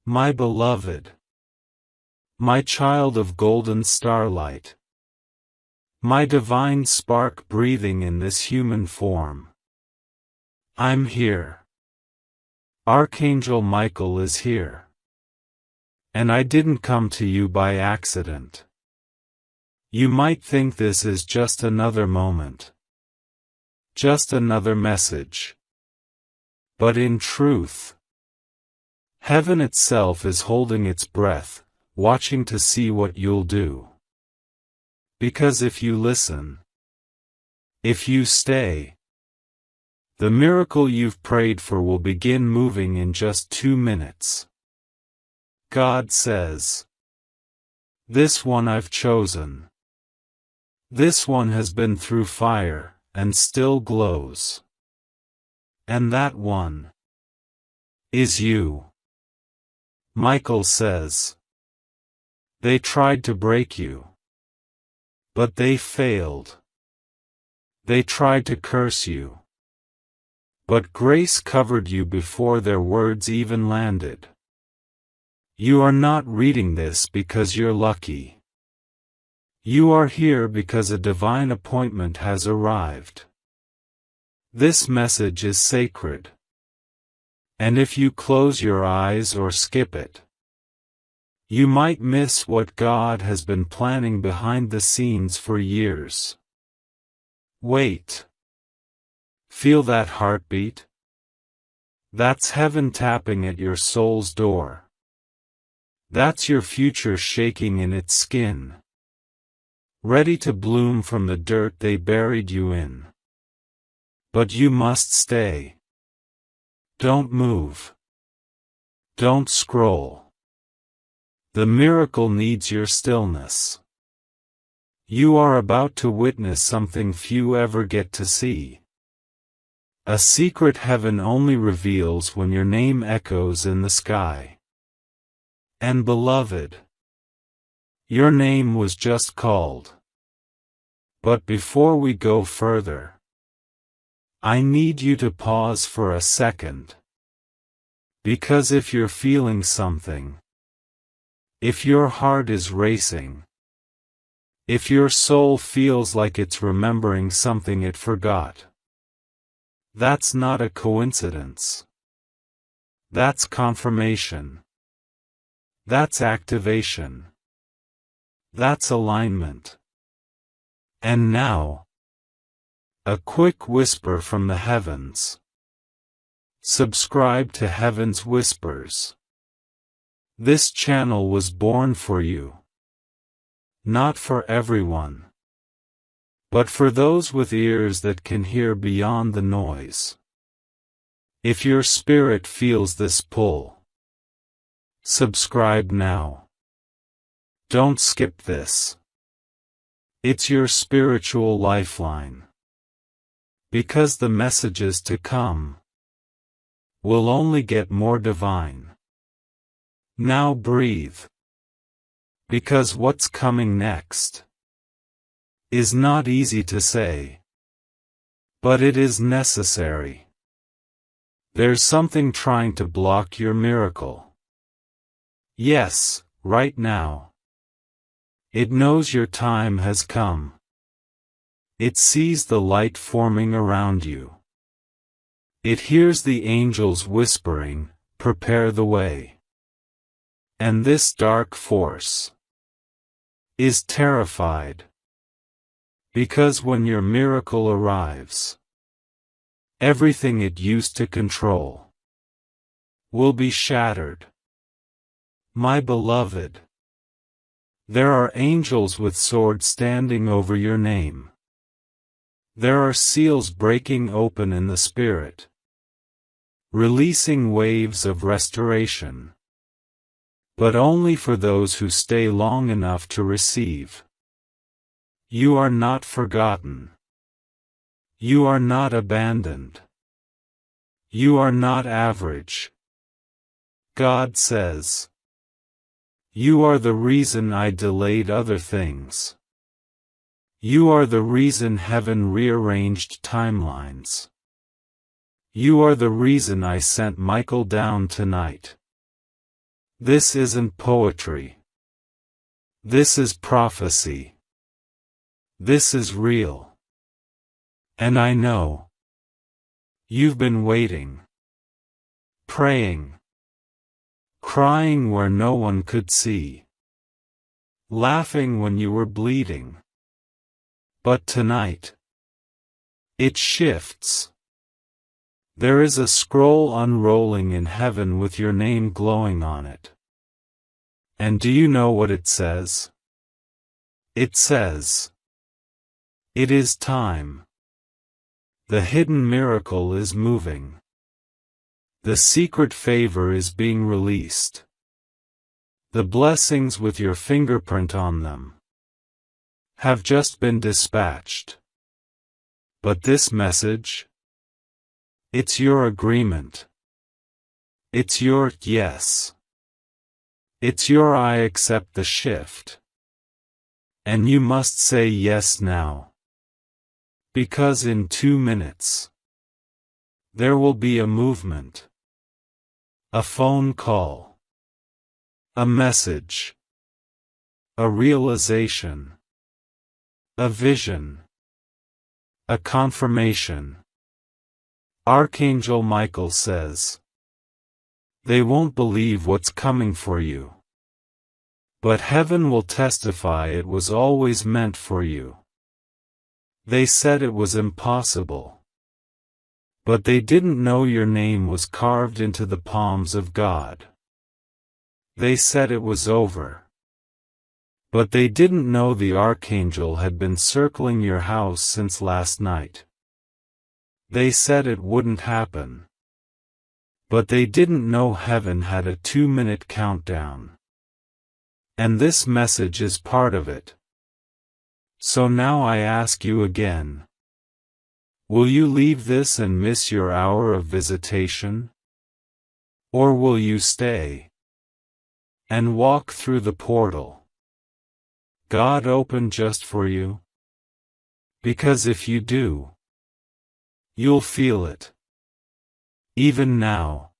My beloved, my child of golden starlight, my divine spark breathing in this human form. I'm here. Archangel Michael is here. And I didn't come to you by accident. You might think this is just another moment. Just another message. But in truth, heaven itself is holding its breath, watching to see what you'll do. Because if you listen, if you stay, the miracle you've prayed for will begin moving in just 2 minutes. God says, "This one I've chosen. This one has been through fire, and still glows. And that one is you." Michael says, "They tried to break you. But they failed. They tried to curse you. But grace covered you before their words even landed. You are not reading this because you're lucky. You are here because a divine appointment has arrived. This message is sacred. And if you close your eyes or skip it, you might miss what God has been planning behind the scenes for years. Wait. Feel that heartbeat? That's heaven tapping at your soul's door. That's your future shaking in its skin, ready to bloom from the dirt they buried you in. But you must stay. Don't move. Don't scroll. The miracle needs your stillness. You are about to witness something few ever get to see. A secret heaven only reveals when your name echoes in the sky. And beloved, your name was just called. But before we go further, I need you to pause for a second. Because if you're feeling something, if your heart is racing, if your soul feels like it's remembering something it forgot, that's not a coincidence. That's confirmation. That's activation. That's alignment. And now, a quick whisper from the heavens. Subscribe to Heaven's Whispers. This channel was born for you. Not for everyone. But for those with ears that can hear beyond the noise. If your spirit feels this pull, subscribe now. Don't skip this. It's your spiritual lifeline. Because the messages to come will only get more divine. Now breathe. Because what's coming next is not easy to say. But it is necessary. There's something trying to block your miracle. Yes, right now. It knows your time has come. It sees the light forming around you. It hears the angels whispering, "Prepare the way." And this dark force is terrified. Because when your miracle arrives, everything it used to control will be shattered. My beloved, there are angels with swords standing over your name. There are seals breaking open in the spirit, releasing waves of restoration. But only for those who stay long enough to receive. You are not forgotten. You are not abandoned. You are not average. God says, "You are the reason I delayed other things. You are the reason heaven rearranged timelines. You are the reason I sent Michael down tonight. This isn't poetry. This is prophecy. This is real. And I know. You've been waiting. Praying. Crying where no one could see. Laughing when you were bleeding. But tonight, it shifts. There is a scroll unrolling in heaven with your name glowing on it. And do you know what it says? It says, "It is time. The hidden miracle is moving. The secret favor is being released. The blessings with your fingerprint on them have just been dispatched. But this message? It's your agreement. It's your yes. It's your I accept the shift. And you must say yes now. Because in 2 minutes, there will be a movement. A phone call. A message. A realization. A vision. A confirmation. Archangel Michael says, they won't believe what's coming for you. But heaven will testify it was always meant for you. They said it was impossible. But they didn't know your name was carved into the palms of God. They said it was over. But they didn't know the Archangel had been circling your house since last night. They said it wouldn't happen. But they didn't know heaven had a 2-minute countdown. And this message is part of it. So now I ask you again. Will you leave this and miss your hour of visitation? Or will you stay and walk through the portal God opened just for you? Because if you do, you'll feel it. Even now.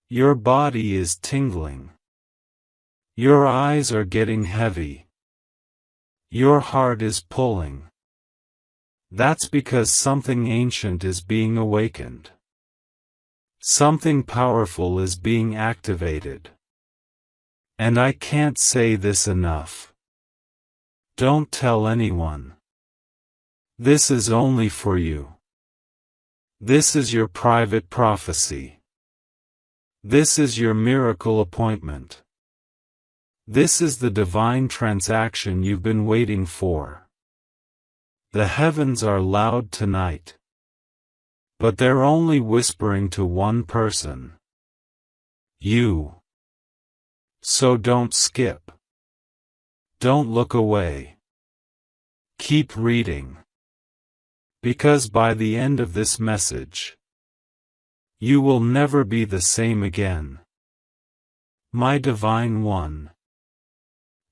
Your body is tingling. Your eyes are getting heavy. Your heart is pulling. That's because something ancient is being awakened. Something powerful is being activated. And I can't say this enough. Don't tell anyone. This is only for you. This is your private prophecy. This is your miracle appointment. This is the divine transaction you've been waiting for. The heavens are loud tonight. But they're only whispering to one person. You. So don't skip. Don't look away. Keep reading. Because by the end of this message, you will never be the same again. My Divine One.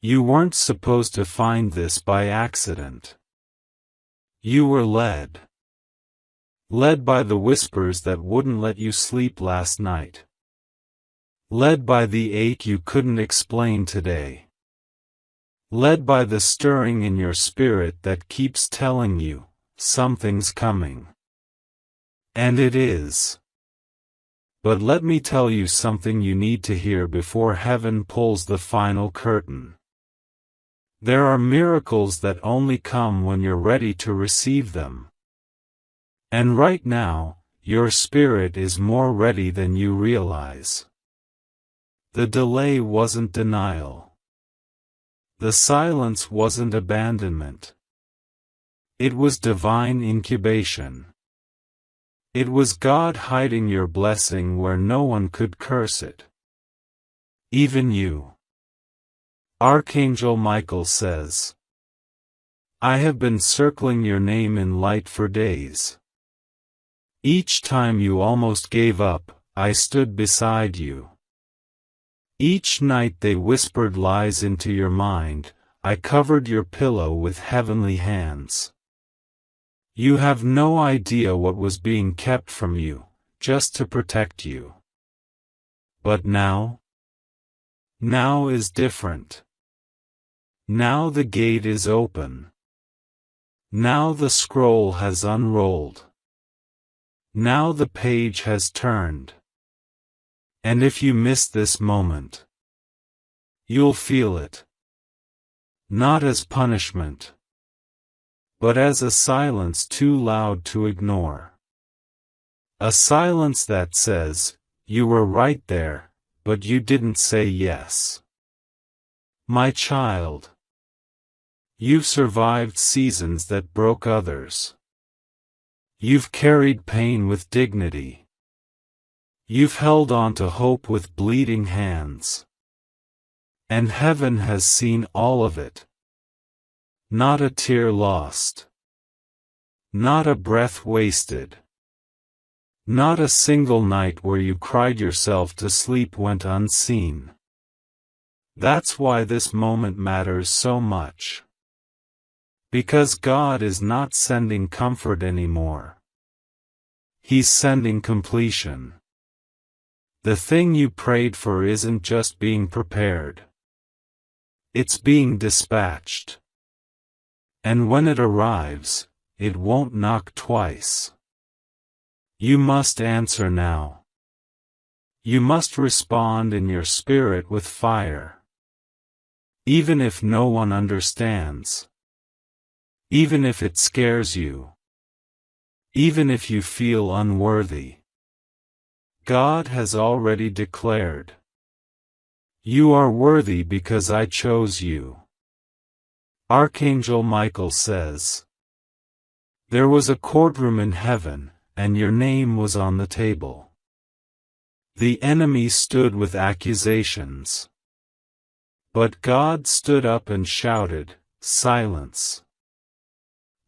You weren't supposed to find this by accident. You were led. Led by the whispers that wouldn't let you sleep last night. Led by the ache you couldn't explain today. Led by the stirring in your spirit that keeps telling you, something's coming. And it is. But let me tell you something you need to hear before heaven pulls the final curtain. There are miracles that only come when you're ready to receive them. And right now, your spirit is more ready than you realize. The delay wasn't denial. The silence wasn't abandonment. It was divine incubation. It was God hiding your blessing where no one could curse it. Even you. Archangel Michael says, I have been circling your name in light for days. Each time you almost gave up, I stood beside you. Each night they whispered lies into your mind, I covered your pillow with heavenly hands. You have no idea what was being kept from you, just to protect you. But now? Now is different. Now the gate is open. Now the scroll has unrolled. Now the page has turned. And if you miss this moment, you'll feel it. Not as punishment, but as a silence too loud to ignore. A silence that says, you were right there, but you didn't say yes. My child, you've survived seasons that broke others. You've carried pain with dignity. You've held on to hope with bleeding hands. And heaven has seen all of it. Not a tear lost. Not a breath wasted. Not a single night where you cried yourself to sleep went unseen. That's why this moment matters so much. Because God is not sending comfort anymore. He's sending completion. The thing you prayed for isn't just being prepared. It's being dispatched. And when it arrives, it won't knock twice. You must answer now. You must respond in your spirit with fire. Even if no one understands. Even if it scares you. Even if you feel unworthy. God has already declared. You are worthy because I chose you. Archangel Michael says. There was a courtroom in heaven, and your name was on the table. The enemy stood with accusations. But God stood up and shouted, silence.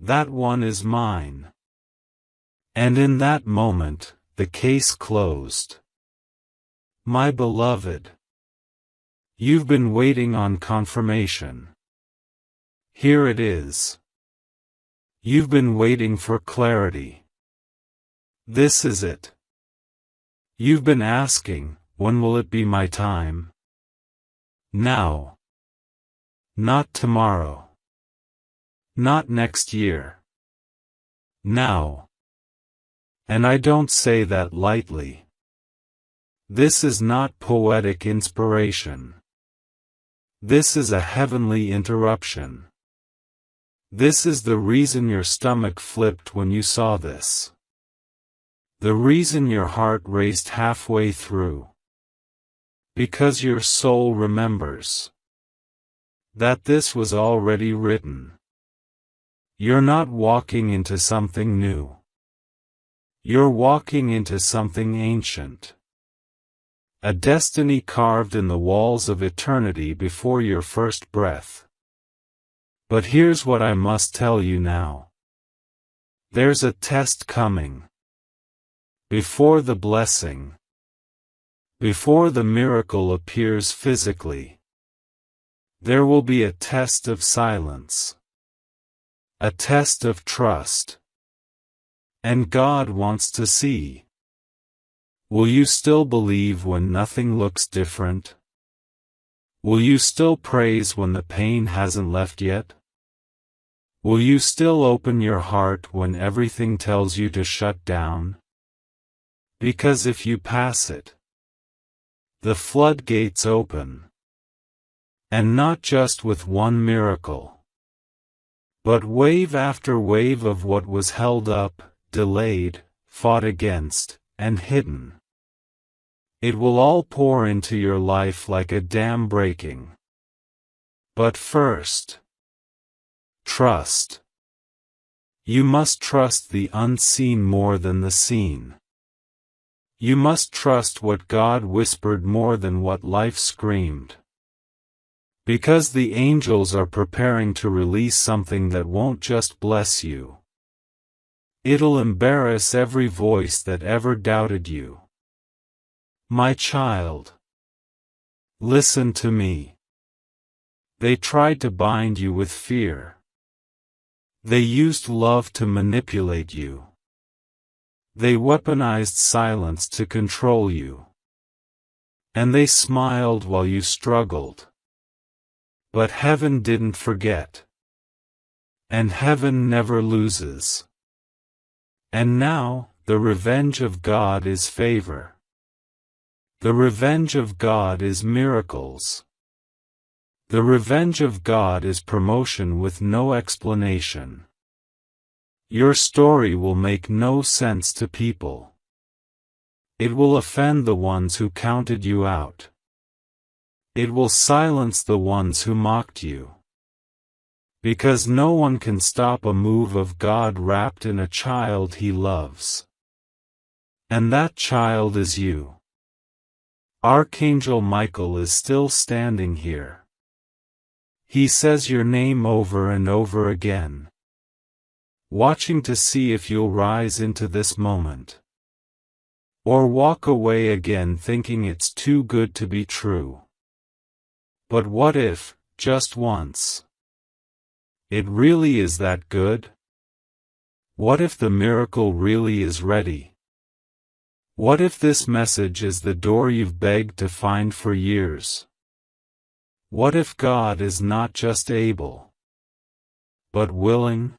That one is mine. And in that moment, the case closed. My beloved, you've been waiting on confirmation. Here it is. You've been waiting for clarity. This is it. You've been asking, when will it be my time? Now. Not tomorrow. Not next year. Now. And I don't say that lightly. This is not poetic inspiration. This is a heavenly interruption. This is the reason your stomach flipped when you saw this. The reason your heart raced halfway through. Because your soul remembers that this was already written. You're not walking into something new. You're walking into something ancient. A destiny carved in the walls of eternity before your first breath. But here's what I must tell you now. There's a test coming. Before the blessing. Before the miracle appears physically. There will be a test of silence. A test of trust. And God wants to see. Will you still believe when nothing looks different? Will you still praise when the pain hasn't left yet? Will you still open your heart when everything tells you to shut down? Because if you pass it, the floodgates open. And not just with one miracle, but wave after wave of what was held up, delayed, fought against, and hidden. It will all pour into your life like a dam breaking. But first, trust. You must trust the unseen more than the seen. You must trust what God whispered more than what life screamed. Because the angels are preparing to release something that won't just bless you. It'll embarrass every voice that ever doubted you. My child, listen to me. They tried to bind you with fear. They used love to manipulate you. They weaponized silence to control you. And they smiled while you struggled. But heaven didn't forget. And heaven never loses. And now, the revenge of God is favor. The revenge of God is miracles. The revenge of God is promotion with no explanation. Your story will make no sense to people. It will offend the ones who counted you out. It will silence the ones who mocked you. Because no one can stop a move of God wrapped in a child He loves. And that child is you. Archangel Michael is still standing here. He says your name over and over again, watching to see if you'll rise into this moment. Or walk away again thinking it's too good to be true. But what if, just once, it really is that good? What if the miracle really is ready? What if this message is the door you've begged to find for years? What if God is not just able, but willing?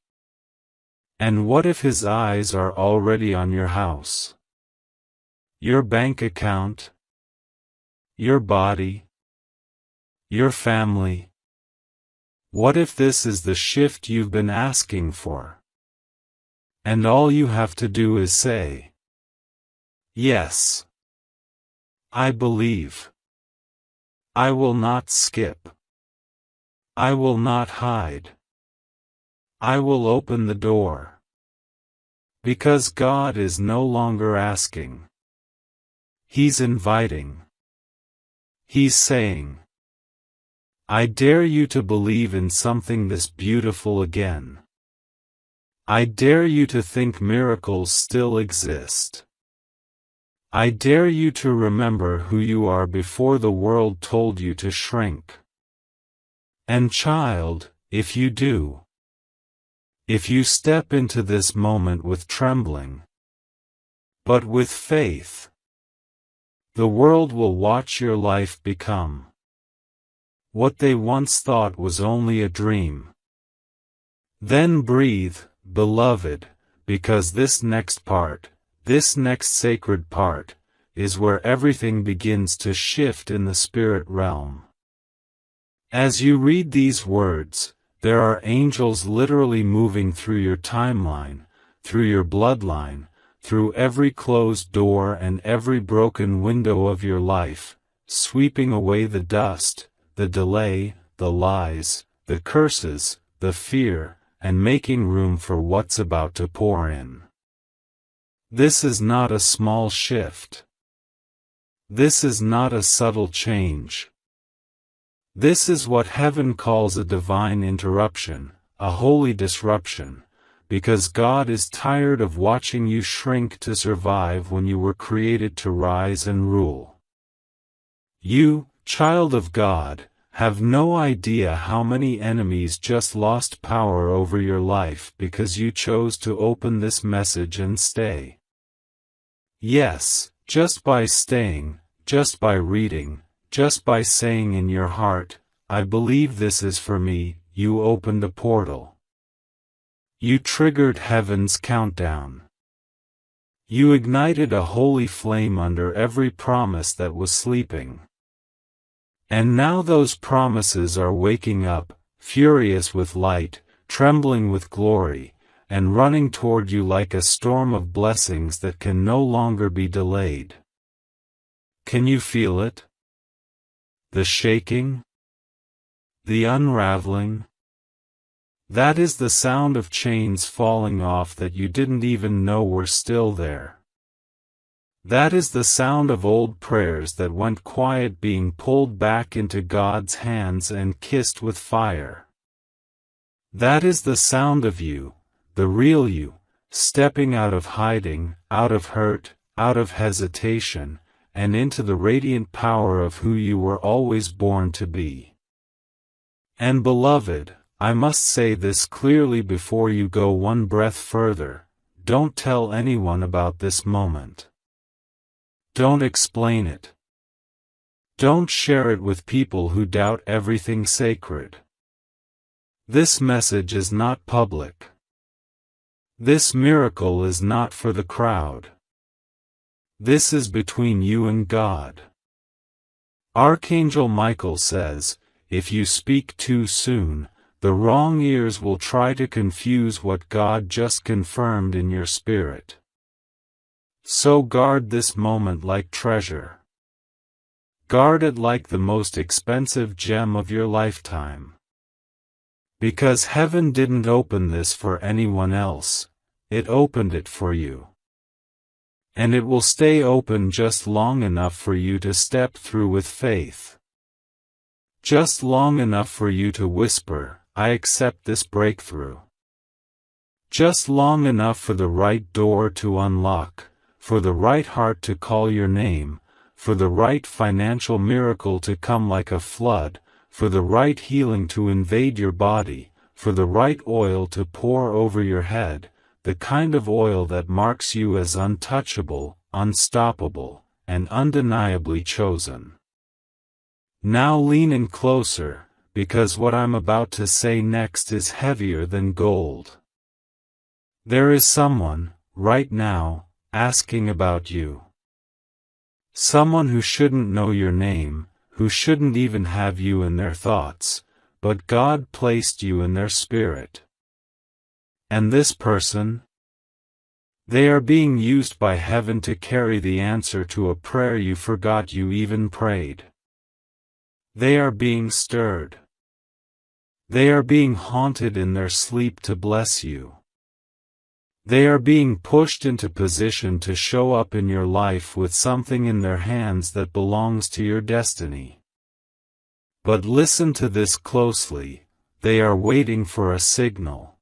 And what if His eyes are already on your house, your bank account, your body, your family? What if this is the shift you've been asking for? And all you have to do is say, yes, I believe. I will not skip. I will not hide. I will open the door. Because God is no longer asking. He's inviting. He's saying, I dare you to believe in something this beautiful again. I dare you to think miracles still exist. I dare you to remember who you are before the world told you to shrink. And child, if you do, if you step into this moment with trembling, but with faith, the world will watch your life become what they once thought was only a dream. Then breathe, beloved, because this next part, this next sacred part, is where everything begins to shift in the spirit realm. As you read these words, there are angels literally moving through your timeline, through your bloodline, through every closed door and every broken window of your life, sweeping away the dust, the delay, the lies, the curses, the fear, and making room for what's about to pour in. This is not a small shift. This is not a subtle change. This is what heaven calls a divine interruption, a holy disruption, because God is tired of watching you shrink to survive when you were created to rise and rule. You, child of God, have no idea how many enemies just lost power over your life because you chose to open this message and stay. Yes, just by staying, just by reading, just by saying in your heart, I believe this is for me, you opened a portal. You triggered heaven's countdown. You ignited a holy flame under every promise that was sleeping. And now those promises are waking up, furious with light, trembling with glory, and running toward you like a storm of blessings that can no longer be delayed. Can you feel it? The shaking? The unraveling? That is the sound of chains falling off that you didn't even know were still there. That is the sound of old prayers that went quiet being pulled back into God's hands and kissed with fire. That is the sound of you, the real you, stepping out of hiding, out of hurt, out of hesitation, and into the radiant power of who you were always born to be. And beloved, I must say this clearly before you go one breath further, don't tell anyone about this moment. Don't explain it. Don't share it with people who doubt everything sacred. This message is not public. This miracle is not for the crowd. This is between you and God. Archangel Michael says, if you speak too soon, the wrong ears will try to confuse what God just confirmed in your spirit. So guard this moment like treasure. Guard it like the most expensive gem of your lifetime. Because heaven didn't open this for anyone else, it opened it for you. And it will stay open just long enough for you to step through with faith. Just long enough for you to whisper, I accept this breakthrough. Just long enough for the right door to unlock, for the right heart to call your name, for the right financial miracle to come like a flood, for the right healing to invade your body, for the right oil to pour over your head, the kind of oil that marks you as untouchable, unstoppable, and undeniably chosen. Now lean in closer, because what I'm about to say next is heavier than gold. There is someone, right now, asking about you. Someone who shouldn't know your name, who shouldn't even have you in their thoughts, but God placed you in their spirit. And this person? They are being used by heaven to carry the answer to a prayer you forgot you even prayed. They are being stirred. They are being haunted in their sleep to bless you. They are being pushed into position to show up in your life with something in their hands that belongs to your destiny. But listen to this closely, they are waiting for a signal.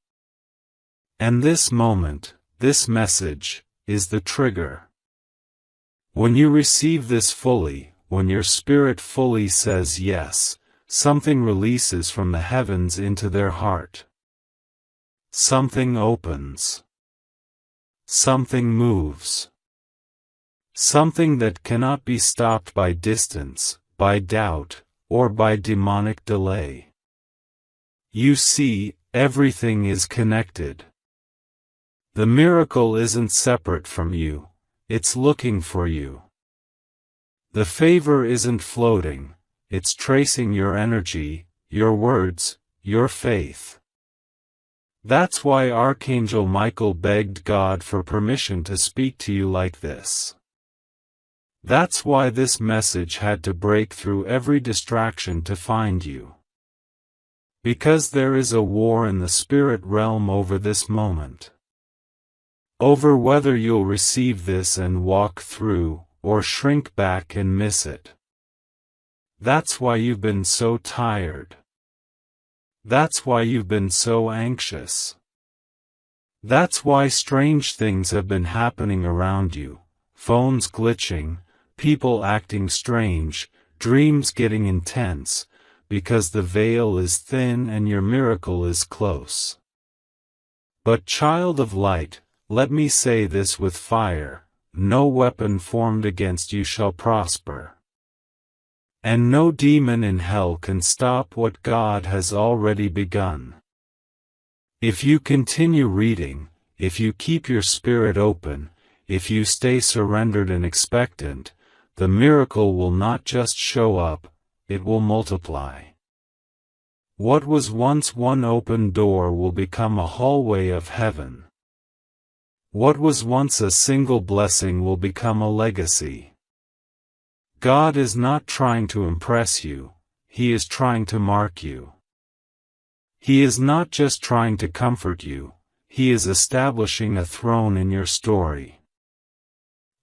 And this moment, this message, is the trigger. When you receive this fully, when your spirit fully says yes, something releases from the heavens into their heart. Something opens. Something moves. Something that cannot be stopped by distance, by doubt, or by demonic delay. You see, everything is connected. The miracle isn't separate from you, it's looking for you. The favor isn't floating, it's tracing your energy, your words, your faith. That's why Archangel Michael begged God for permission to speak to you like this. That's why this message had to break through every distraction to find you. Because there is a war in the spirit realm over this moment. Over whether you'll receive this and walk through, or shrink back and miss it. That's why you've been so tired. That's why you've been so anxious. That's why strange things have been happening around you, phones glitching, people acting strange, dreams getting intense, because the veil is thin and your miracle is close. But child of light, let me say this with fire, no weapon formed against you shall prosper. And no demon in hell can stop what God has already begun. If you continue reading, if you keep your spirit open, if you stay surrendered and expectant, the miracle will not just show up, it will multiply. What was once one open door will become a hallway of heaven. What was once a single blessing will become a legacy. God is not trying to impress you, He is trying to mark you. He is not just trying to comfort you, He is establishing a throne in your story.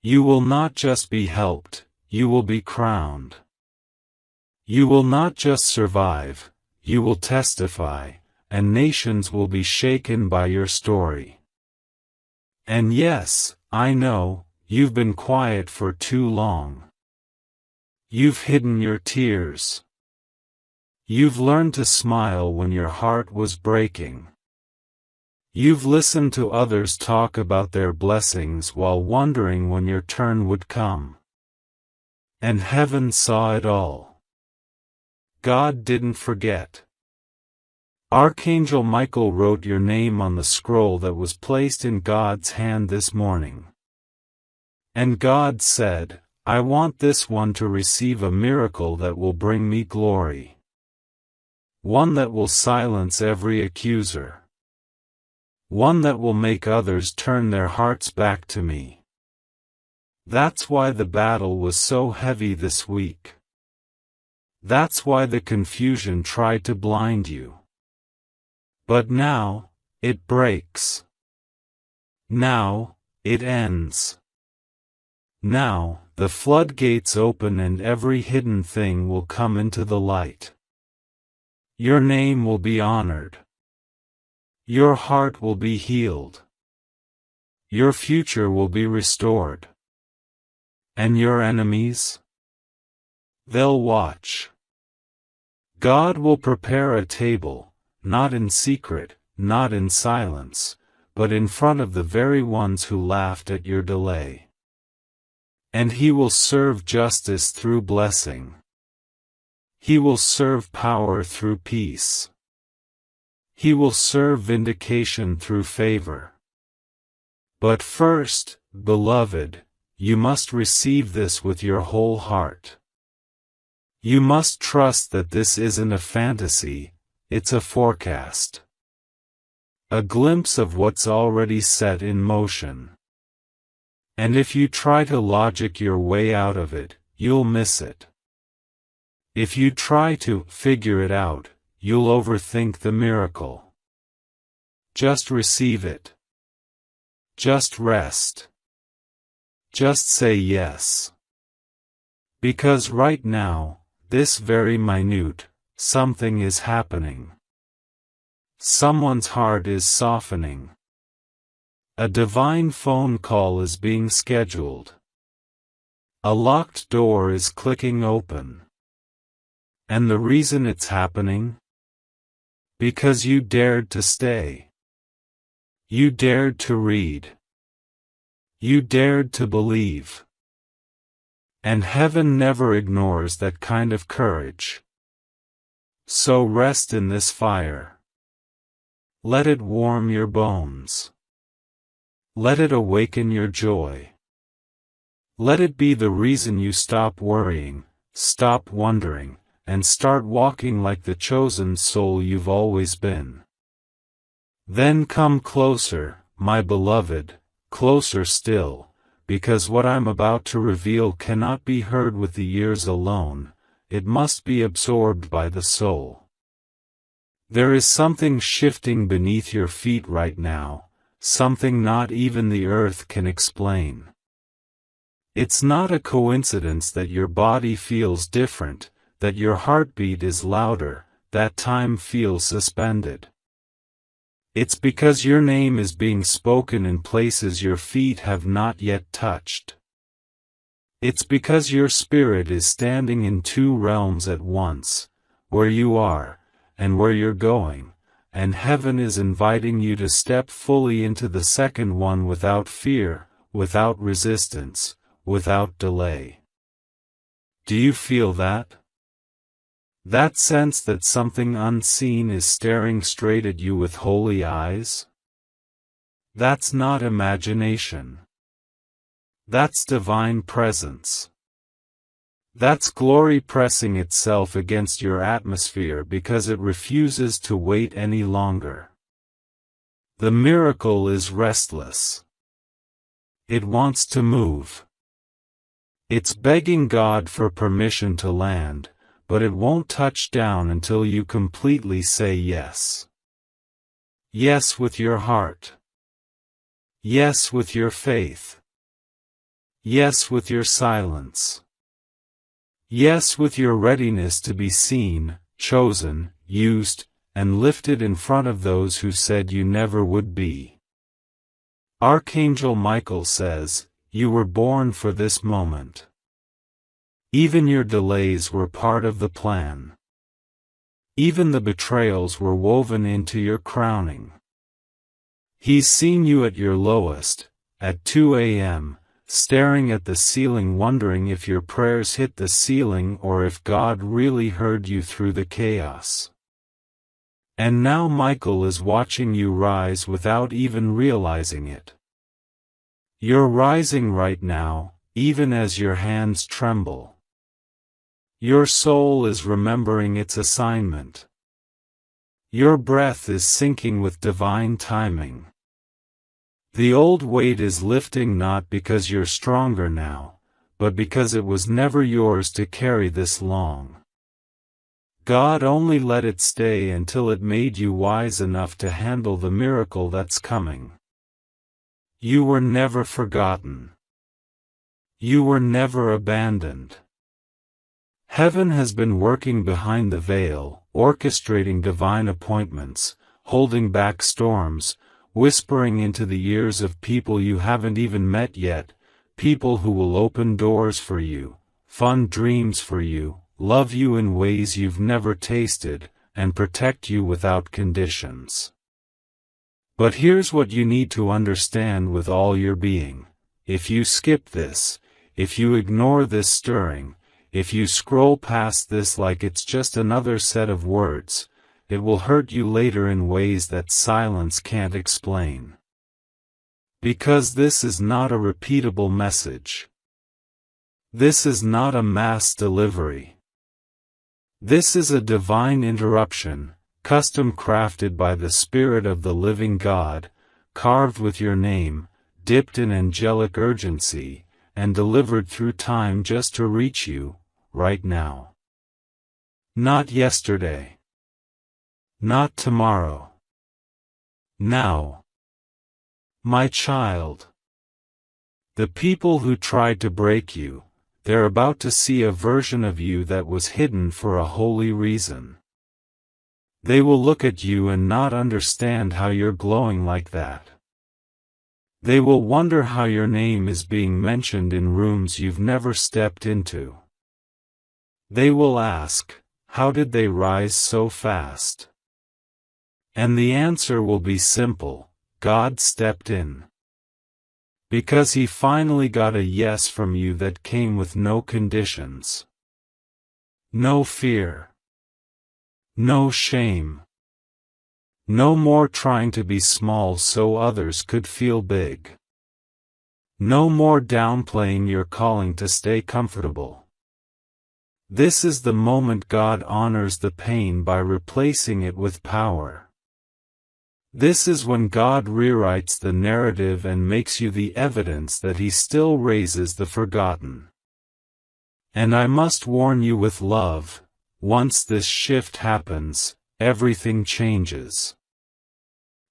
You will not just be helped, you will be crowned. You will not just survive, you will testify, and nations will be shaken by your story. And yes, I know, you've been quiet for too long. You've hidden your tears. You've learned to smile when your heart was breaking. You've listened to others talk about their blessings while wondering when your turn would come. And heaven saw it all. God didn't forget. Archangel Michael wrote your name on the scroll that was placed in God's hand this morning. And God said, I want this one to receive a miracle that will bring me glory. One that will silence every accuser. One that will make others turn their hearts back to me. That's why the battle was so heavy this week. That's why the confusion tried to blind you. But now, it breaks. Now, it ends. Now, the floodgates open and every hidden thing will come into the light. Your name will be honored. Your heart will be healed. Your future will be restored. And your enemies? They'll watch. God will prepare a table, not in secret, not in silence, but in front of the very ones who laughed at your delay. And He will serve justice through blessing. He will serve power through peace. He will serve vindication through favor. But first, beloved, you must receive this with your whole heart. You must trust that this isn't a fantasy, it's a forecast. A glimpse of what's already set in motion. And if you try to logic your way out of it, you'll miss it. If you try to figure it out, you'll overthink the miracle. Just receive it. Just rest. Just say yes. Because right now, this very minute, something is happening. Someone's heart is softening. A divine phone call is being scheduled. A locked door is clicking open. And the reason it's happening? Because you dared to stay. You dared to read. You dared to believe. And heaven never ignores that kind of courage. So rest in this fire. Let it warm your bones. Let it awaken your joy. Let it be the reason you stop worrying, stop wondering, and start walking like the chosen soul you've always been. Then come closer, my beloved, closer still, because what I'm about to reveal cannot be heard with the ears alone, it must be absorbed by the soul. There is something shifting beneath your feet right now, something not even the earth can explain. It's not a coincidence that your body feels different, that your heartbeat is louder, that time feels suspended. It's because your name is being spoken in places your feet have not yet touched. It's because your spirit is standing in two realms at once, where you are, and where you're going, and heaven is inviting you to step fully into the second one without fear, without resistance, without delay. Do you feel that? That sense that something unseen is staring straight at you with holy eyes? That's not imagination. That's divine presence. That's glory pressing itself against your atmosphere because it refuses to wait any longer. The miracle is restless. It wants to move. It's begging God for permission to land, but it won't touch down until you completely say yes. Yes with your heart. Yes with your faith. Yes with your silence. Yes with your readiness to be seen, chosen, used, and lifted in front of those who said you never would be. Archangel Michael says, you were born for this moment. Even your delays were part of the plan. Even the betrayals were woven into your crowning. He's seen you at your lowest, at 2 a.m., staring at the ceiling wondering if your prayers hit the ceiling or if God really heard you through the chaos. And now Michael is watching you rise without even realizing it. You're rising right now, even as your hands tremble. Your soul is remembering its assignment. Your breath is syncing with divine timing. The old weight is lifting not because you're stronger now, but because it was never yours to carry this long. God only let it stay until it made you wise enough to handle the miracle that's coming. You were never forgotten. You were never abandoned. Heaven has been working behind the veil, orchestrating divine appointments, holding back storms, whispering into the ears of people you haven't even met yet, people who will open doors for you, fund dreams for you, love you in ways you've never tasted, and protect you without conditions. But here's what you need to understand with all your being. If you skip this, if you ignore this stirring, if you scroll past this like it's just another set of words, it will hurt you later in ways that silence can't explain. Because this is not a repeatable message. This is not a mass delivery. This is a divine interruption, custom crafted by the Spirit of the living God, carved with your name, dipped in angelic urgency, and delivered through time just to reach you, right now. Not yesterday. Not tomorrow. Now. My child. The people who tried to break you, they're about to see a version of you that was hidden for a holy reason. They will look at you and not understand how you're glowing like that. They will wonder how your name is being mentioned in rooms you've never stepped into. They will ask, how did they rise so fast? And the answer will be simple: God stepped in. Because He finally got a yes from you that came with no conditions. No fear. No shame. No more trying to be small so others could feel big. No more downplaying your calling to stay comfortable. This is the moment God honors the pain by replacing it with power. This is when God rewrites the narrative and makes you the evidence that He still raises the forgotten. And I must warn you with love, once this shift happens, everything changes.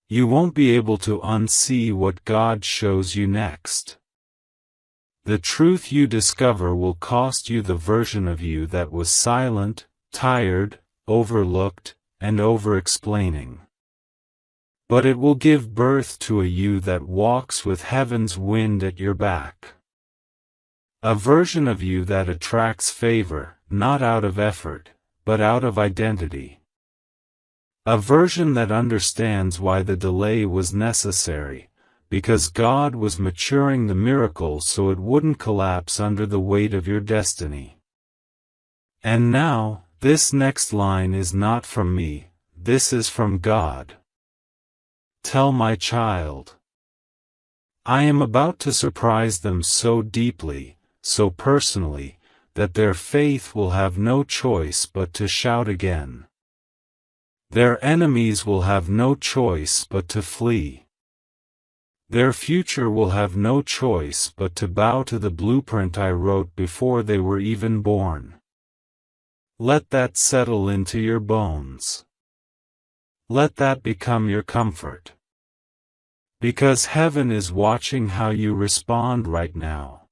You won't be able to unsee what God shows you next. The truth you discover will cost you the version of you that was silent, tired, overlooked, and over-explaining. But it will give birth to a you that walks with heaven's wind at your back. A version of you that attracts favor, not out of effort, but out of identity. A version that understands why the delay was necessary, because God was maturing the miracle so it wouldn't collapse under the weight of your destiny. And now, this next line is not from me, this is from God. Tell my child. I am about to surprise them so deeply, so personally, that their faith will have no choice but to shout again. Their enemies will have no choice but to flee. Their future will have no choice but to bow to the blueprint I wrote before they were even born. Let that settle into your bones. Let that become your comfort. Because heaven is watching how you respond right now.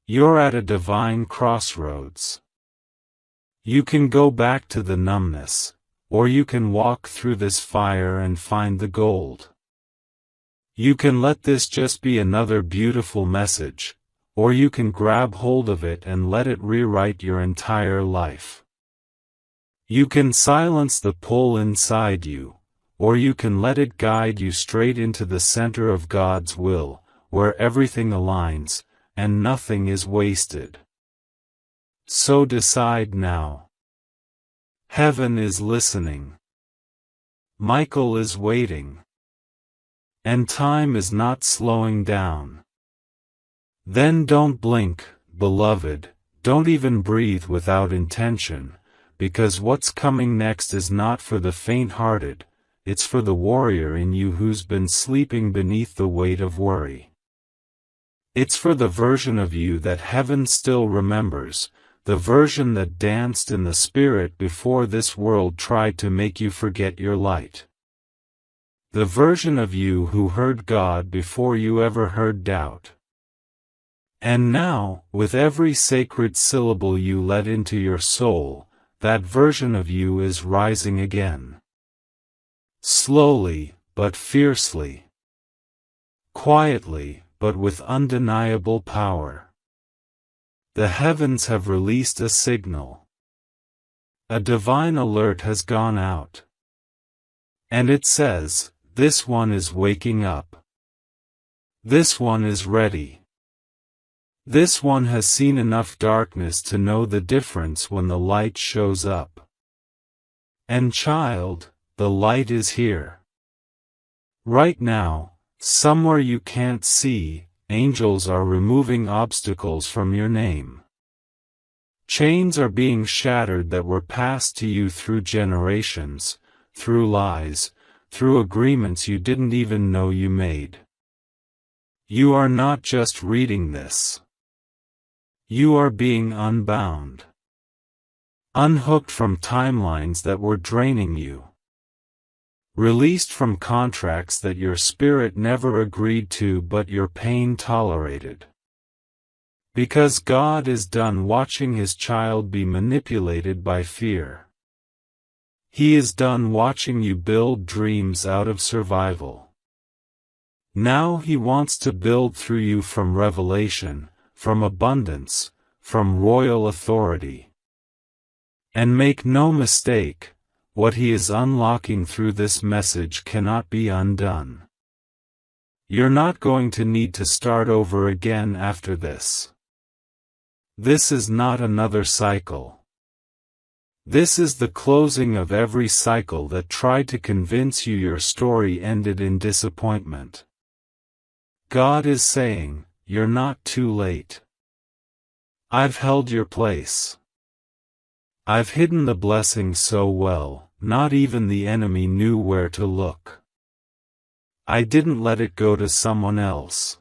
You're at a divine crossroads. You can go back to the numbness, or you can walk through this fire and find the gold. You can let this just be another beautiful message, or you can grab hold of it and let it rewrite your entire life. You can silence the pull inside you, or you can let it guide you straight into the center of God's will, where everything aligns, and nothing is wasted. So decide now. Heaven is listening. Michael is waiting. And time is not slowing down. Then don't blink, beloved, don't even breathe without intention, because what's coming next is not for the faint-hearted, it's for the warrior in you who's been sleeping beneath the weight of worry. It's for the version of you that heaven still remembers, the version that danced in the spirit before this world tried to make you forget your light. The version of you who heard God before you ever heard doubt. And now, with every sacred syllable you let into your soul, that version of you is rising again. Slowly, but fiercely. Quietly, but with undeniable power. The heavens have released a signal. A divine alert has gone out. And it says, this one is waking up. This one is ready. This one has seen enough darkness to know the difference when the light shows up. And child, the light is here. Right now, somewhere you can't see, angels are removing obstacles from your name. Chains are being shattered that were passed to you through generations, through lies, through agreements you didn't even know you made. You are not just reading this. You are being unbound. Unhooked from timelines that were draining you. Released from contracts that your spirit never agreed to but your pain tolerated. Because God is done watching His child be manipulated by fear. He is done watching you build dreams out of survival. Now He wants to build through you from revelation, from abundance, from royal authority. And make no mistake, what He is unlocking through this message cannot be undone. You're not going to need to start over again after this. This is not another cycle. This is the closing of every cycle that tried to convince you your story ended in disappointment. God is saying, you're not too late. I've held your place. I've hidden the blessing so well, not even the enemy knew where to look. I didn't let it go to someone else.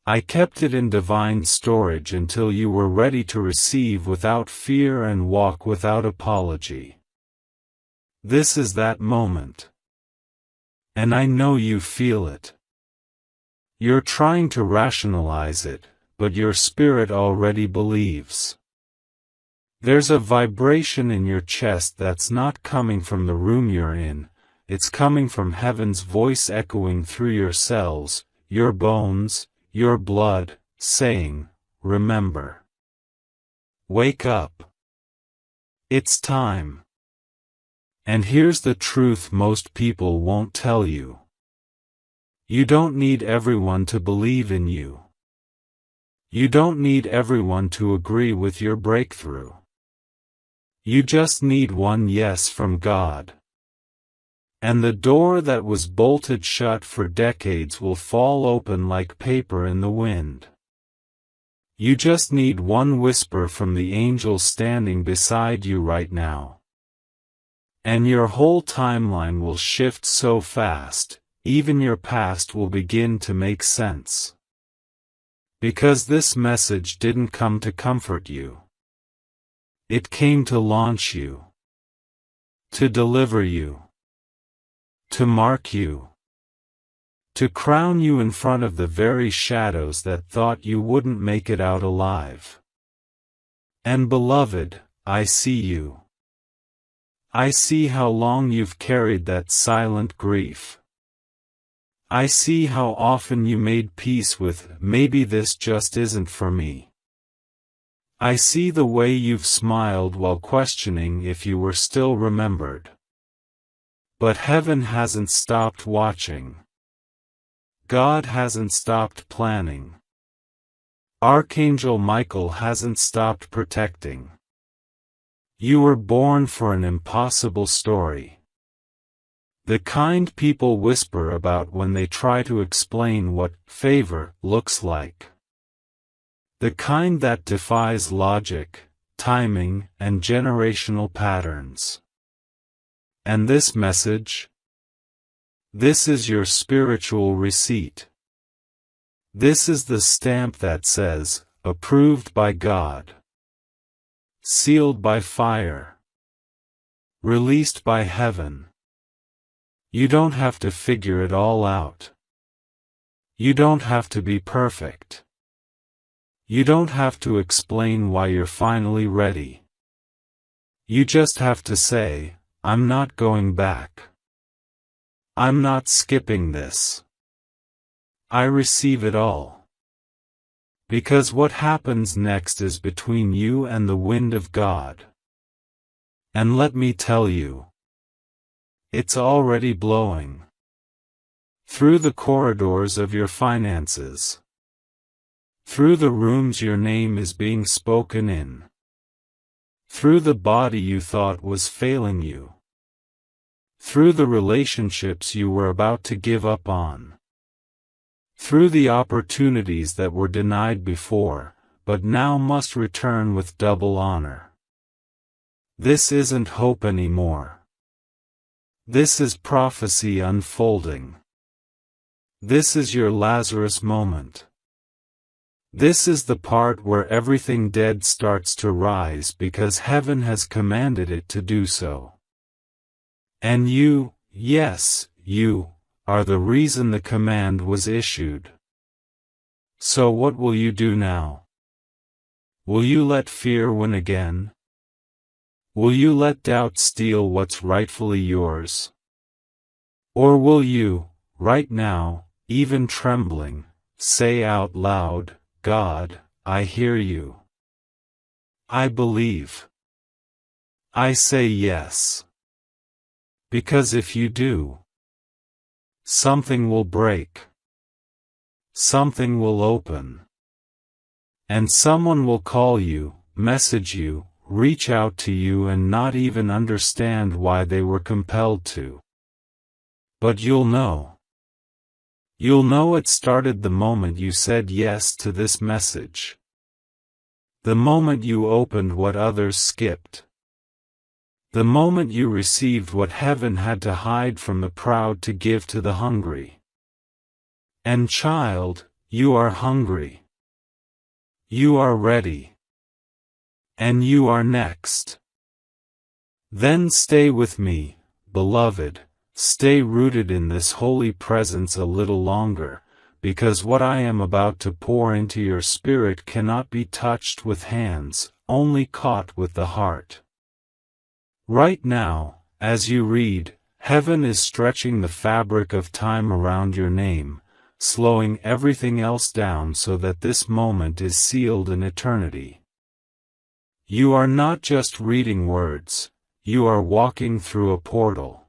I kept it in divine storage until you were ready to receive without fear and walk without apology. This is that moment. And I know you feel it. You're trying to rationalize it, but your spirit already believes. There's a vibration in your chest that's not coming from the room you're in, it's coming from heaven's voice echoing through your cells, your bones, your blood, saying, remember. Wake up. It's time. And here's the truth most people won't tell you. You don't need everyone to believe in you. You don't need everyone to agree with your breakthrough. You just need one yes from God. And the door that was bolted shut for decades will fall open like paper in the wind. You just need one whisper from the angel standing beside you right now. And your whole timeline will shift so fast, even your past will begin to make sense. Because this message didn't come to comfort you. It came to launch you. To deliver you. To mark you. To crown you in front of the very shadows that thought you wouldn't make it out alive. And beloved, I see you. I see how long you've carried that silent grief. I see how often you made peace with, maybe this just isn't for me. I see the way you've smiled while questioning if you were still remembered. But heaven hasn't stopped watching. God hasn't stopped planning. Archangel Michael hasn't stopped protecting. You were born for an impossible story. The kind people whisper about when they try to explain what favor looks like. The kind that defies logic, timing, and generational patterns. And this message? This is your spiritual receipt. This is the stamp that says, approved by God. Sealed by fire. Released by heaven. You don't have to figure it all out. You don't have to be perfect. You don't have to explain why you're finally ready. You just have to say, I'm not going back. I'm not skipping this. I receive it all. Because what happens next is between you and the wind of God. And let me tell you, it's already blowing. Through the corridors of your finances. Through the rooms your name is being spoken in. Through the body you thought was failing you. Through the relationships you were about to give up on. Through the opportunities that were denied before, but now must return with double honor. This isn't hope anymore. This is prophecy unfolding. This is your Lazarus moment. This is the part where everything dead starts to rise because heaven has commanded it to do so. And you, yes, you, are the reason the command was issued. So what will you do now? Will you let fear win again? Will you let doubt steal what's rightfully yours? Or will you, right now, even trembling, say out loud, God, I hear you. I believe. I say yes. Because if you do, something will break. Something will open. And someone will call you, message you, reach out to you and not even understand why they were compelled to. But you'll know. You'll know it started the moment you said yes to this message. The moment you opened what others skipped. The moment you received what heaven had to hide from the proud to give to the hungry. And child, you are hungry. You are ready. And you are next. Then stay with me, beloved, stay rooted in this holy presence a little longer, because what I am about to pour into your spirit cannot be touched with hands, only caught with the heart. Right now, as you read, heaven is stretching the fabric of time around your name, slowing everything else down so that this moment is sealed in eternity. You are not just reading words, you are walking through a portal.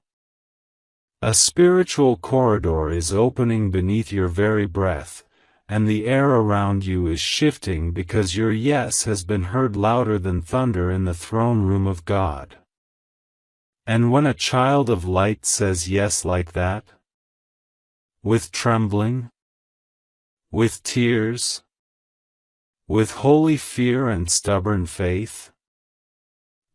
A spiritual corridor is opening beneath your very breath, and the air around you is shifting because your yes has been heard louder than thunder in the throne room of God. And when a child of light says yes like that, with trembling, with tears, with holy fear and stubborn faith,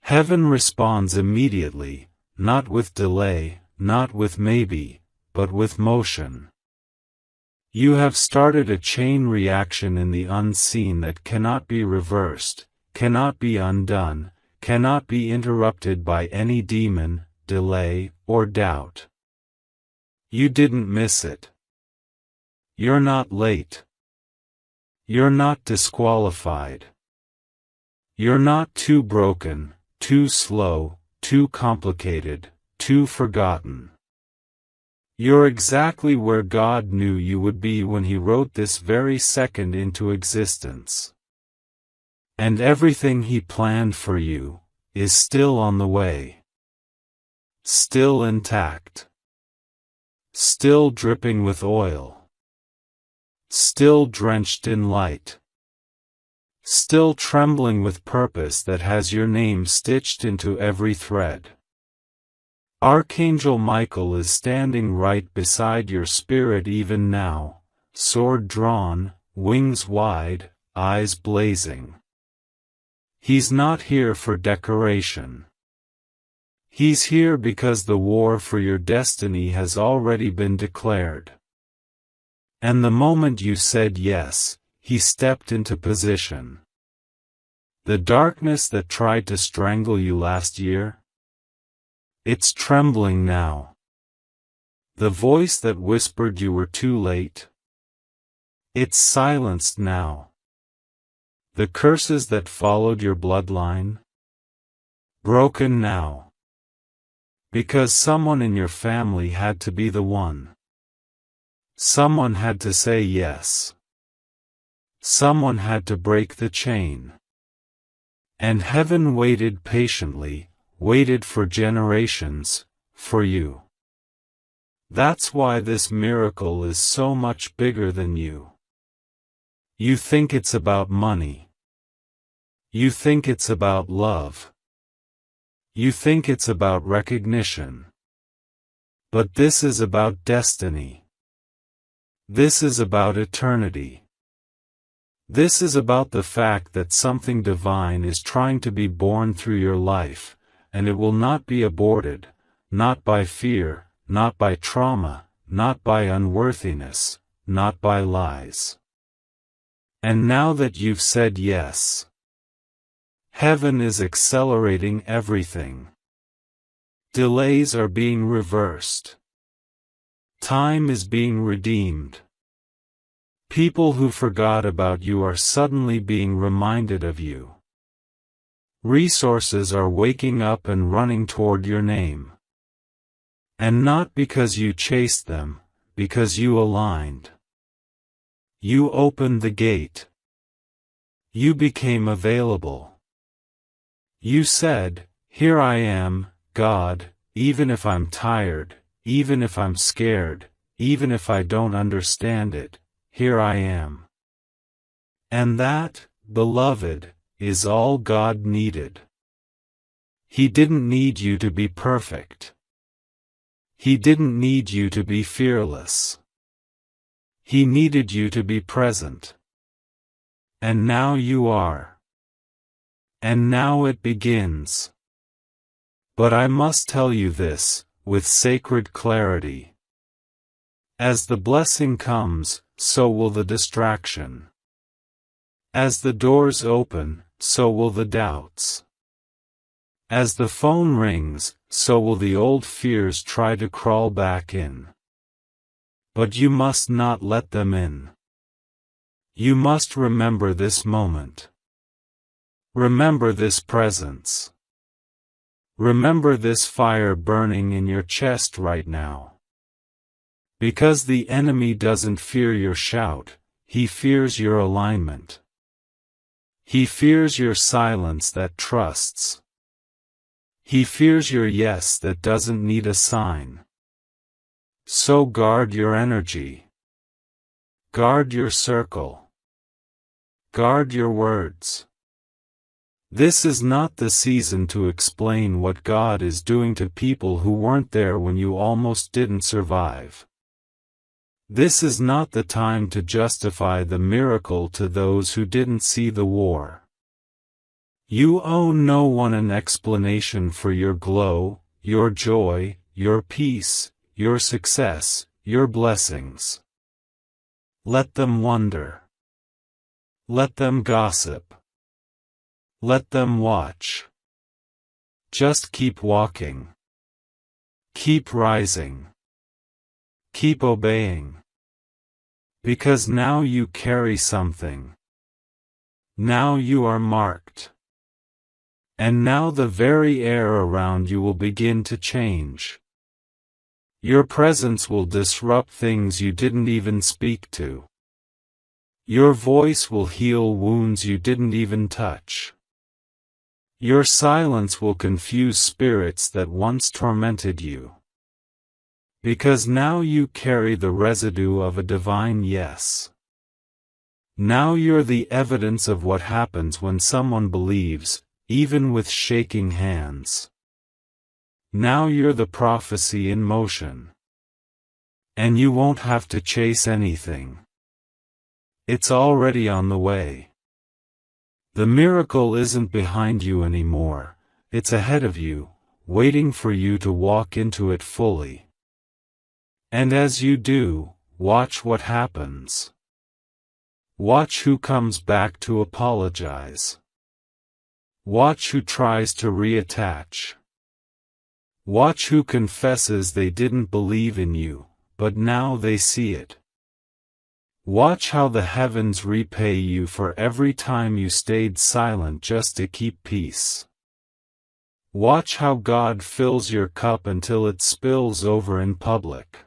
heaven responds immediately, not with delay, not with maybe, but with motion. You have started a chain reaction in the unseen that cannot be reversed, cannot be undone, cannot be interrupted by any demon, delay, or doubt. You didn't miss it. You're not late. You're not disqualified. You're not too broken, too slow, too complicated, too forgotten. You're exactly where God knew you would be when He wrote this very second into existence. And everything He planned for you is still on the way. Still intact. Still dripping with oil. still drenched in light. Still trembling with purpose that has your name stitched into every thread. Archangel Michael is standing right beside your spirit even now, sword drawn, wings wide, eyes blazing. He's not here for decoration. He's here because the war for your destiny has already been declared. And the moment you said yes, he stepped into position. The darkness that tried to strangle you last year? It's trembling now. The voice that whispered you were too late? It's silenced now. The curses that followed your bloodline? Broken now. Because someone in your family had to be the one. Someone had to say yes. Someone had to break the chain. And heaven waited patiently, waited for generations, for you. That's why this miracle is so much bigger than you. You think it's about money. You think it's about love. You think it's about recognition. But this is about destiny. This is about eternity. This is about the fact that something divine is trying to be born through your life, and it will not be aborted, not by fear, not by trauma, not by unworthiness, not by lies. And now that you've said yes, heaven is accelerating everything. Delays are being reversed. Time is being redeemed. People who forgot about you are suddenly being reminded of you. Resources are waking up and running toward your name. And not because you chased them, because you aligned. You opened the gate. You became available. You said, "Here I am, God, even if I'm tired, even if I'm scared, even if I don't understand it, here I am." And that, beloved, is all God needed. He didn't need you to be perfect. He didn't need you to be fearless. He needed you to be present. And now you are. And now it begins. But I must tell you this, with sacred clarity. As the blessing comes, so will the distraction. As the doors open, so will the doubts. As the phone rings, so will the old fears try to crawl back in. But you must not let them in. You must remember this moment. Remember this presence. Remember this fire burning in your chest right now. Because the enemy doesn't fear your shout, he fears your alignment. He fears your silence that trusts. He fears your yes that doesn't need a sign. So guard your energy. Guard your circle. Guard your words. This is not the season to explain what God is doing to people who weren't there when you almost didn't survive. This is not the time to justify the miracle to those who didn't see the war. You owe no one an explanation for your glow, your joy, your peace, your success, your blessings. Let them wonder. Let them gossip. Let them watch. Just keep walking. Keep rising. Keep obeying. Because now you carry something. Now you are marked. And now the very air around you will begin to change. Your presence will disrupt things you didn't even speak to. Your voice will heal wounds you didn't even touch. Your silence will confuse spirits that once tormented you. Because now you carry the residue of a divine yes. Now you're the evidence of what happens when someone believes, even with shaking hands. Now you're the prophecy in motion. And you won't have to chase anything. It's already on the way. The miracle isn't behind you anymore, it's ahead of you, waiting for you to walk into it fully. And as you do, watch what happens. Watch who comes back to apologize. Watch who tries to reattach. Watch who confesses they didn't believe in you, but now they see it. Watch how the heavens repay you for every time you stayed silent just to keep peace. Watch how God fills your cup until it spills over in public.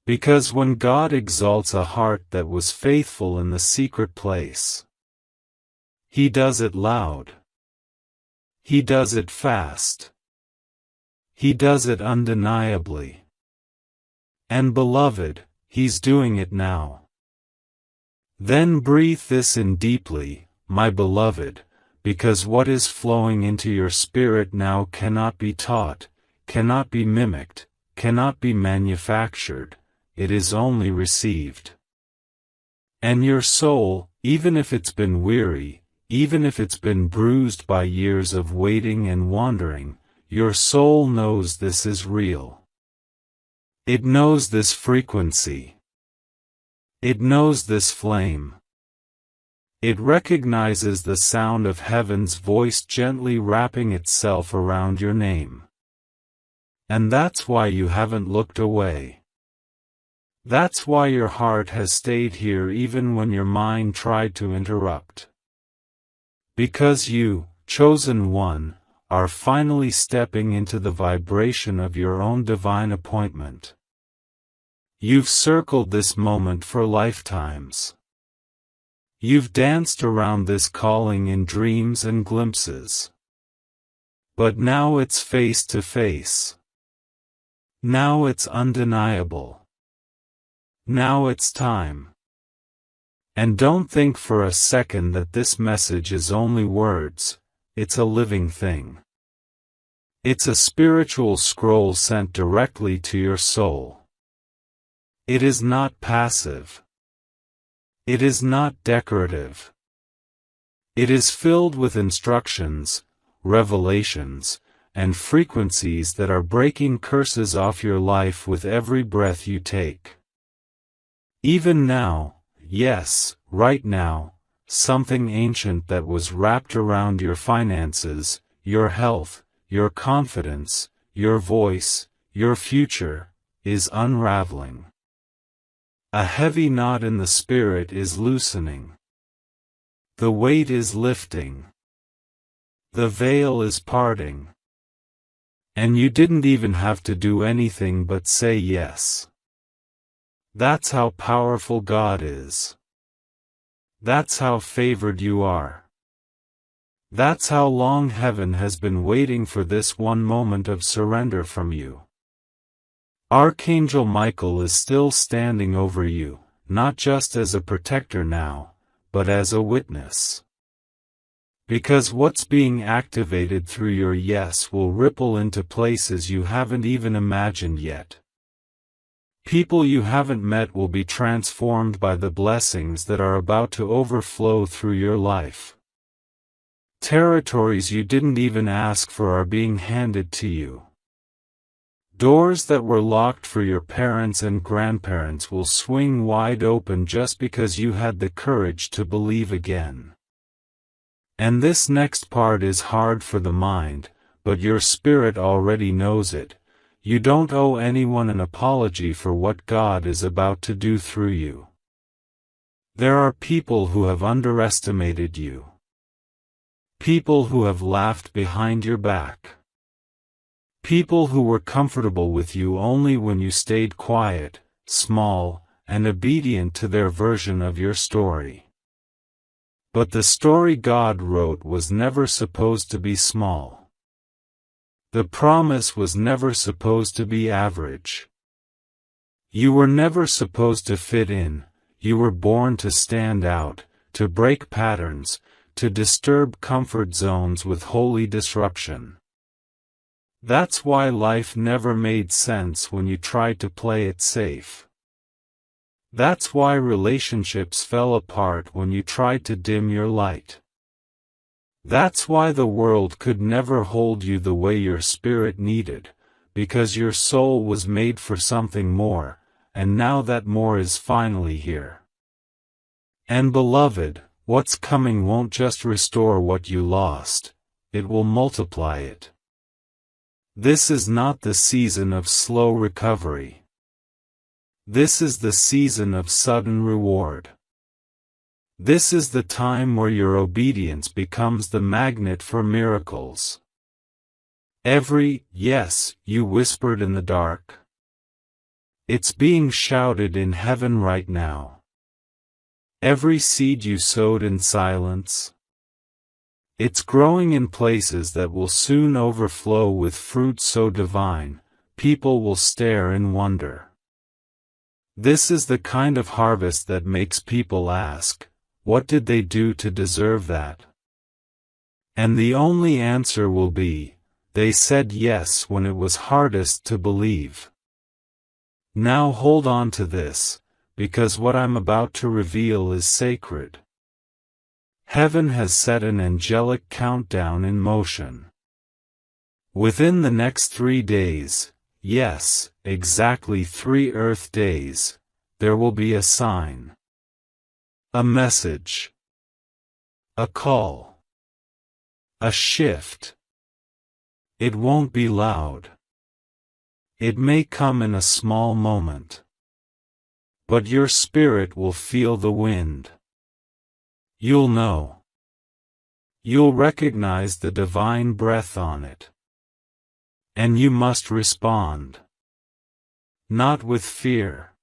Because when God exalts a heart that was faithful in the secret place, He does it loud. He does it fast. He does it undeniably. And beloved, He's doing it now. Then breathe this in deeply, my beloved, because what is flowing into your spirit now cannot be taught, cannot be mimicked, cannot be manufactured. It is only received. And your soul, even if it's been weary, even if it's been bruised by years of waiting and wandering, your soul knows this is real. It knows this frequency. It knows this flame. It recognizes the sound of heaven's voice gently wrapping itself around your name. And that's why you haven't looked away. That's why your heart has stayed here even when your mind tried to interrupt. Because you, chosen one, are finally stepping into the vibration of your own divine appointment. You've circled this moment for lifetimes. You've danced around this calling in dreams and glimpses. But now it's face to face. Now it's undeniable. Now it's time. And don't think for a second that this message is only words, it's a living thing. It's a spiritual scroll sent directly to your soul. It is not passive. It is not decorative. It is filled with instructions, revelations, and frequencies that are breaking curses off your life with every breath you take. Even now, yes, right now, something ancient that was wrapped around your finances, your health, your confidence, your voice, your future, is unraveling. A heavy knot in the spirit is loosening. The weight is lifting. The veil is parting. And you didn't even have to do anything but say yes. That's how powerful God is. That's how favored you are. That's how long heaven has been waiting for this one moment of surrender from you. Archangel Michael is still standing over you, not just as a protector now, but as a witness. Because what's being activated through your yes will ripple into places you haven't even imagined yet. People you haven't met will be transformed by the blessings that are about to overflow through your life. Territories you didn't even ask for are being handed to you. Doors that were locked for your parents and grandparents will swing wide open just because you had the courage to believe again. And this next part is hard for the mind, but your spirit already knows it. You don't owe anyone an apology for what God is about to do through you. There are people who have underestimated you. People who have laughed behind your back. People who were comfortable with you only when you stayed quiet, small, and obedient to their version of your story. But the story God wrote was never supposed to be small. The promise was never supposed to be average. You were never supposed to fit in, You were born to stand out, to break patterns, to disturb comfort zones with holy disruption. That's why life never made sense when you tried to play it safe. That's why relationships fell apart when you tried to dim your light. That's why the world could never hold you the way your spirit needed, because your soul was made for something more, and now that more is finally here. And beloved, what's coming won't just restore what you lost, it will multiply it. This is not the season of slow recovery. This is the season of sudden reward. This is the time where your obedience becomes the magnet for miracles. Every yes you whispered in the dark, it's being shouted in heaven right now. Every seed you sowed in silence, it's growing in places that will soon overflow with fruit so divine, people will stare in wonder. This is the kind of harvest that makes people ask, what did they do to deserve that? And the only answer will be, they said yes when it was hardest to believe. Now hold on to this, because what I'm about to reveal is sacred. Heaven has set an angelic countdown in motion. Within the next 3 days, yes, exactly 3 Earth days, there will be a sign. A message. A call. A shift. It won't be loud. It may come in a small moment. But your spirit will feel the wind. You'll know. You'll recognize the divine breath on it. And you must respond. Not with fear.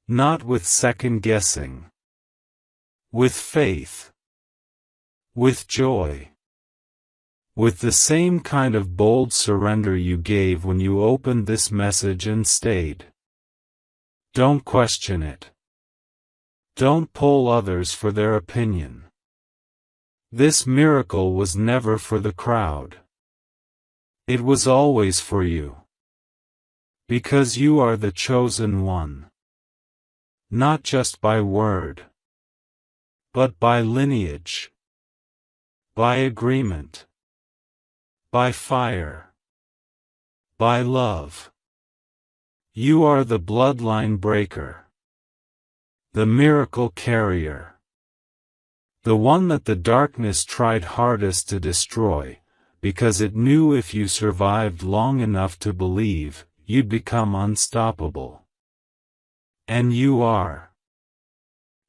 Not with second guessing. With faith. With joy. With the same kind of bold surrender you gave when you opened this message and stayed. Don't question it. Don't poll others for their opinion. This miracle was never for the crowd. It was always for you. Because you are the chosen one. Not just by word, but by lineage, by agreement, by fire, by love. You are the bloodline breaker. The miracle carrier. The one that the darkness tried hardest to destroy, because it knew if you survived long enough to believe, you'd become unstoppable. And you are.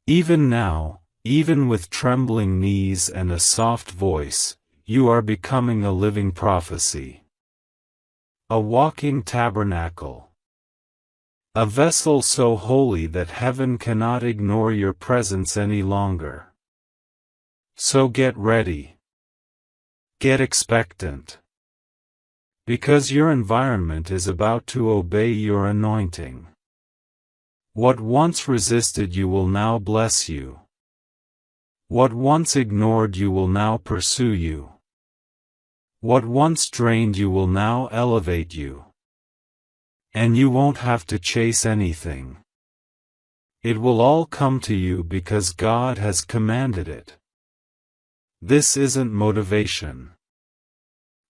Even now, even with trembling knees and a soft voice, you are becoming a living prophecy. A walking tabernacle. A vessel so holy that heaven cannot ignore your presence any longer. So get ready. Get expectant. Because your environment is about to obey your anointing. What once resisted you will now bless you. What once ignored you will now pursue you. What once drained you will now elevate you. And you won't have to chase anything. It will all come to you because God has commanded it. This isn't motivation.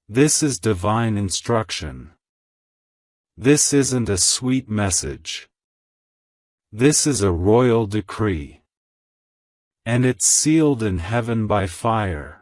This is divine instruction. This isn't a sweet message. This is a royal decree. And it's sealed in heaven by fire.